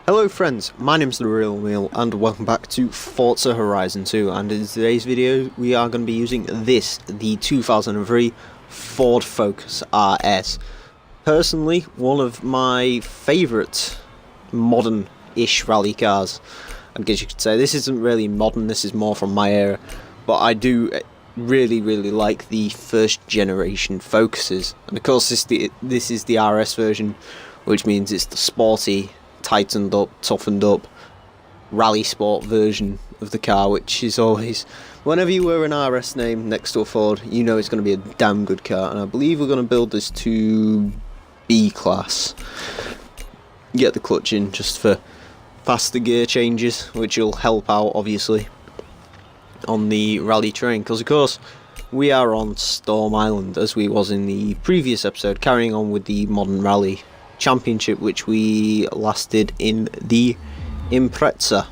Hello friends, my name's The Real Meal and welcome back to Forza Horizon 2, and in today's video we are going to be using the 2003 Ford Focus RS. Personally, one of my favourite modern-ish rally cars. I guess you could say this isn't really modern, this is more from my era, but I do really like the first generation Focuses. And of course this is the RS version, which means it's the sporty, tightened up, toughened up rally sport version of the car, which is always, whenever you wear an RS name next to a Ford, you know it's going to be a damn good car. And I believe we're going to build this to B class. Get the clutch in just for faster gear changes, which will help out obviously on the rally terrain, because of course we are on Storm Island as we was in the previous episode, carrying on with the modern rally championship, which we lasted in the Impreza.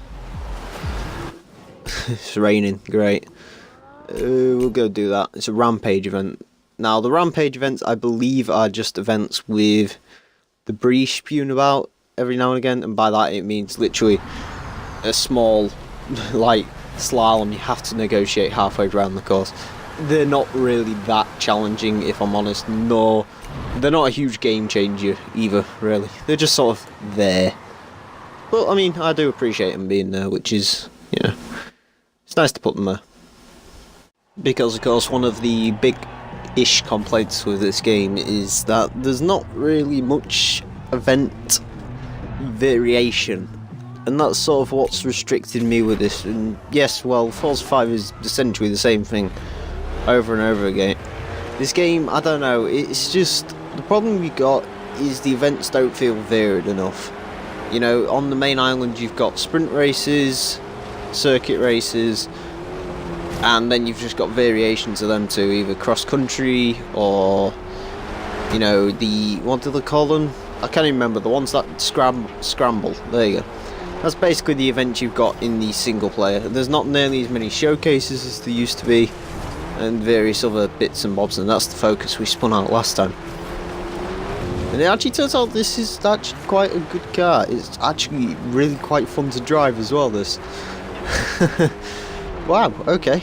It's raining, great. We'll go do that. It's a rampage event. Now the rampage events, I believe, are just events with debris spewing about every now and again, and by that it means literally a small like slalom you have to negotiate halfway around the course. They're not really that challenging, if I'm honest. No, they're not a huge game changer either, really. They're just sort of there. But I mean, I do appreciate them being there, which is, you know, it's nice to put them there. Because of course one of the big-ish complaints with this game is that there's not really much event variation. And that's sort of what's restricted me with this. And yes, well, Forza 5 is essentially the same thing over and over again. This game, I don't know, it's just, the problem we got is the events don't feel varied enough. You know, on the main island you've got sprint races, circuit races, and then you've just got variations of them too, either cross country or, you know, the, what do they call them? I can't even remember, the ones that scramble, there you go. That's basically the event you've got in the single player. There's not nearly as many showcases as there used to be, and various other bits and bobs, and that's the Focus we spun out last time. And it actually turns out this is actually quite a good car. It's actually really quite fun to drive as well, this. Wow, okay.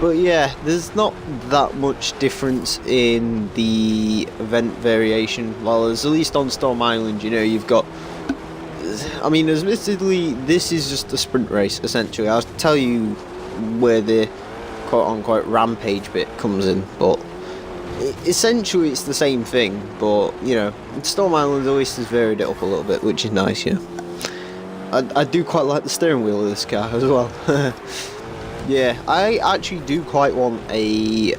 But yeah, there's not that much difference in the event variation. Well, as at least on Storm Island, you know, you've got, I mean, admittedly, this is just a sprint race, essentially. I'll tell you where the quote-unquote rampage bit comes in, but essentially it's the same thing, but, you know, Storm Island at least has varied it up a little bit, which is nice, yeah. I do quite like the steering wheel of this car as well. Yeah, I actually do quite want a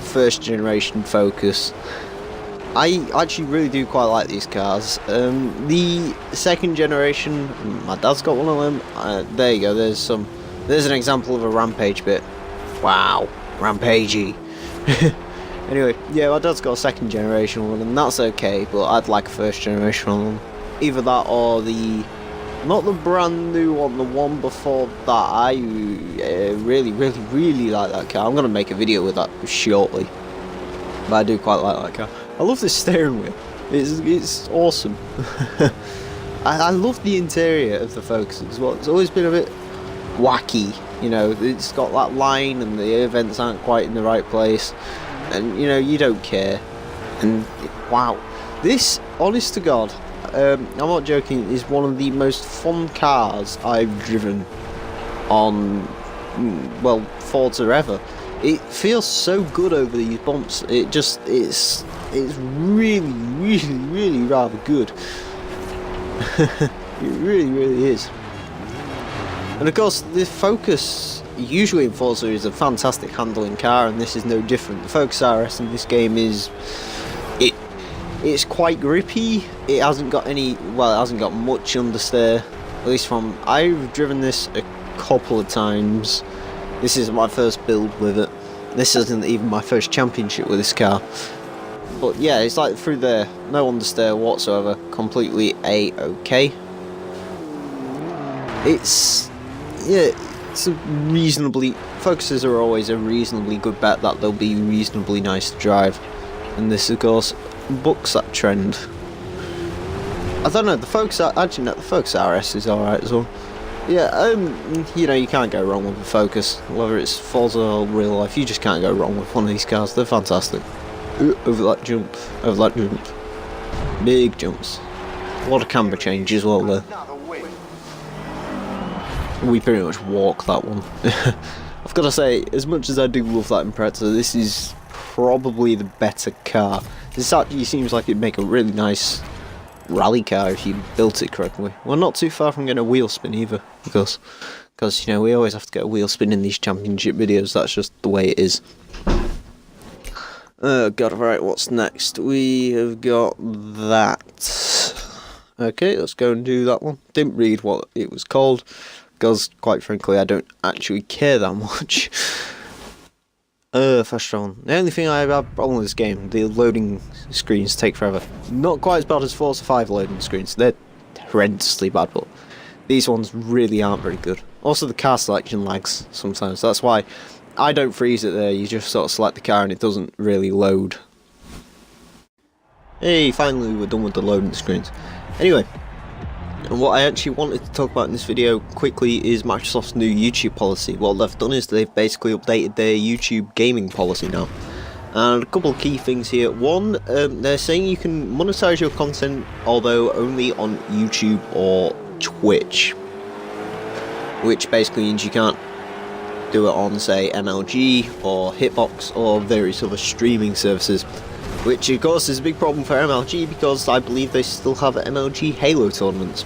first generation Focus. I actually really do quite like these cars. The second generation, my dad's got one of them. There you go, there's an example of a rampage bit. Wow, rampagey. Anyway, yeah, my dad's got a second generation one, and that's okay, but I'd like a first generation one. Either that or not the brand new one, the one before that. I really like that car. I'm going to make a video with that shortly. But I do quite like that car. I love this steering wheel. It's awesome. I love the interior of the Focus as well. It's always been a bit wacky, you know. It's got that line and the air vents aren't quite in the right place, and you know, you don't care. And wow, this, honest to God, I'm not joking, is one of the most fun cars I've driven on, well, Forza ever. It feels so good over these bumps. It's really rather good. It really is. And of course, the Focus, usually in Forza, is a fantastic handling car, and this is no different. The Focus RS in this game is, it's quite grippy. It hasn't got much understeer, at least from, I've driven this a couple of times. This is my first build with it. This isn't even my first championship with this car. But yeah, it's like through there, no understeer whatsoever, completely A-okay. It's a reasonably, Focuses are always a reasonably good bet that they'll be reasonably nice to drive. And this, of course, bucks that trend. I don't know, the Focus, actually no, the Focus RS is alright as well. Yeah, you know, you can't go wrong with the Focus, whether it's Forza or real life, you just can't go wrong with one of these cars, they're fantastic. Over that jump, big jumps. A lot of camber change as well there. We pretty much walk that one. I've got to say, as much as I do love that Impreza, this is probably the better car. This actually seems like it'd make a really nice rally car if you built it correctly. Well, not too far from getting a wheel spin either, because you know, we always have to get a wheel spin in these championship videos, that's just the way it is. Oh god, right, what's next? We have got that. Okay, let's go and do that one. Didn't read what it was called, because quite frankly I don't actually care that much. Fast travel. The only thing I have a problem with this game, the loading screens take forever. Not quite as bad as Forza 5 loading screens, they're horrendously bad, but these ones really aren't very good. Also the car selection lags sometimes, that's why I don't freeze it there, you just sort of select the car and it doesn't really load. Hey, finally we're done with the loading screens. Anyway, and what I actually wanted to talk about in this video quickly is Microsoft's new YouTube policy. What they've done is they've basically updated their YouTube gaming policy now. And a couple of key things here. One, they're saying you can monetize your content, although only on YouTube or Twitch. Which basically means you can't do it on, say, MLG or Hitbox or various other streaming services. Which, of course, is a big problem for MLG because I believe they still have MLG Halo tournaments.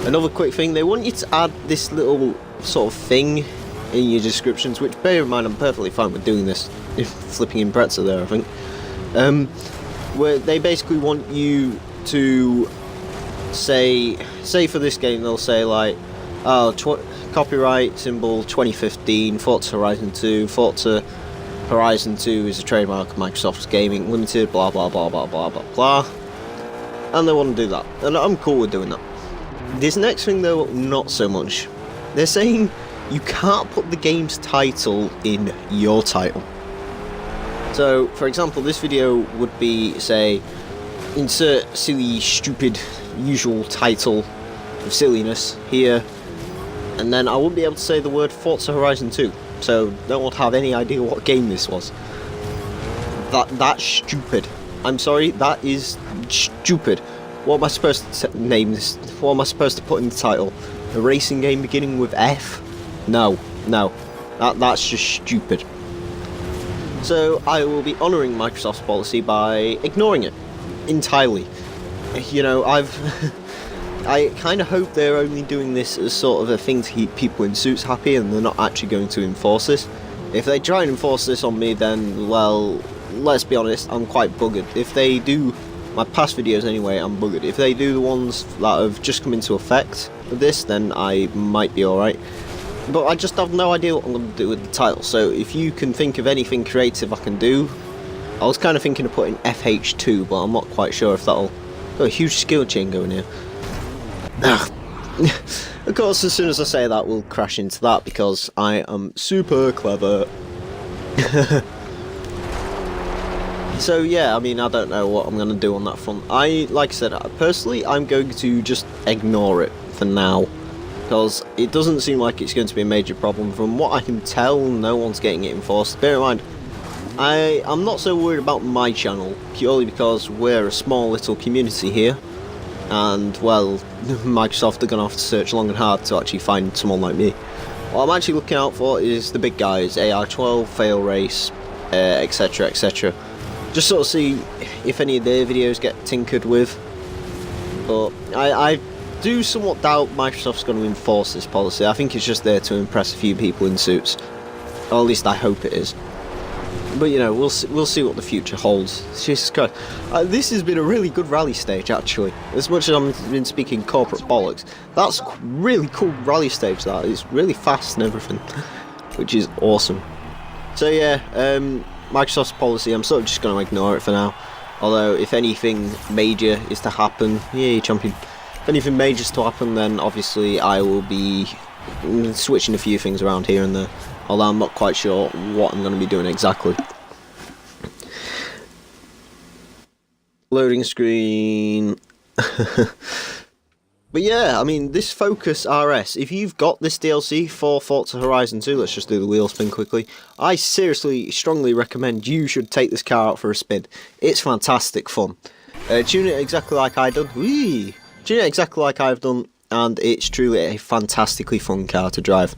Another quick thing, they want you to add this little sort of thing in your descriptions, which bear in mind I'm perfectly fine with doing this, flipping Impreza there I think, where they basically want you to say for this game they'll say like, oh, copyright symbol 2015, Forza Horizon 2, Forza Horizon 2 is a trademark of Microsoft's Gaming Limited, blah blah blah blah blah blah blah, and they want to do that, and I'm cool with doing that. This next thing though, not so much. They're saying you can't put the game's title in your title. So, for example, this video would be, say, insert silly, stupid, usual title of silliness here, and then I wouldn't be able to say the word Forza Horizon 2. So no one would have any idea what game this was. That's stupid. I'm sorry, that is stupid. What am I supposed to name this? What am I supposed to put in the title? A racing game beginning with F? No. That's just stupid. So I will be honouring Microsoft's policy by ignoring it entirely. You know, I kind of hope they're only doing this as sort of a thing to keep people in suits happy and they're not actually going to enforce this. If they try and enforce this on me, then, well, let's be honest, I'm quite buggered. If they do, my past videos anyway, I'm buggered. If they do the ones that have just come into effect with this, then I might be alright. But I just have no idea what I'm going to do with the title, so if you can think of anything creative I can do, I was kind of thinking of putting FH2, but I'm not quite sure if that'll... Got a huge skill chain going here. Of course, as soon as I say that, we'll crash into that because I am super clever. So yeah, I mean, I don't know what I'm going to do on that front. Like I said, personally, I'm going to just ignore it for now because it doesn't seem like it's going to be a major problem. From what I can tell, no one's getting it enforced. Bear in mind, I'm not so worried about my channel, purely because we're a small little community here. And, well, Microsoft are going to have to search long and hard to actually find someone like me. What I'm actually looking out for is the big guys, AR12, Fail Race, etc, etc. Just sort of see if any of their videos get tinkered with. But I do somewhat doubt Microsoft's going to enforce this policy. I think it's just there to impress a few people in suits. Or at least I hope it is. But you know, we'll see what the future holds. Jesus Christ, this has been a really good rally stage actually. As much as I've been speaking corporate bollocks, that's a really cool rally stage. That it's really fast and everything, which is awesome. So yeah, Microsoft's policy, I'm sort of just going to ignore it for now. Although if anything major is to happen, yay champion. If anything major is to happen, then obviously I will be switching a few things around here and there. Although I'm not quite sure what I'm going to be doing exactly. Loading screen. But yeah, I mean, this Focus RS, if you've got this DLC for Forza Horizon 2, let's just do the wheel spin quickly. I seriously, strongly recommend you should take this car out for a spin. It's fantastic fun. Tune it exactly like I've done. Whee! Tune it exactly like I've done, and it's truly a fantastically fun car to drive.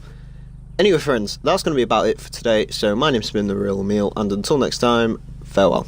Anyway, friends, that's going to be about it for today. So my name's been The Real Emil, and until next time, farewell.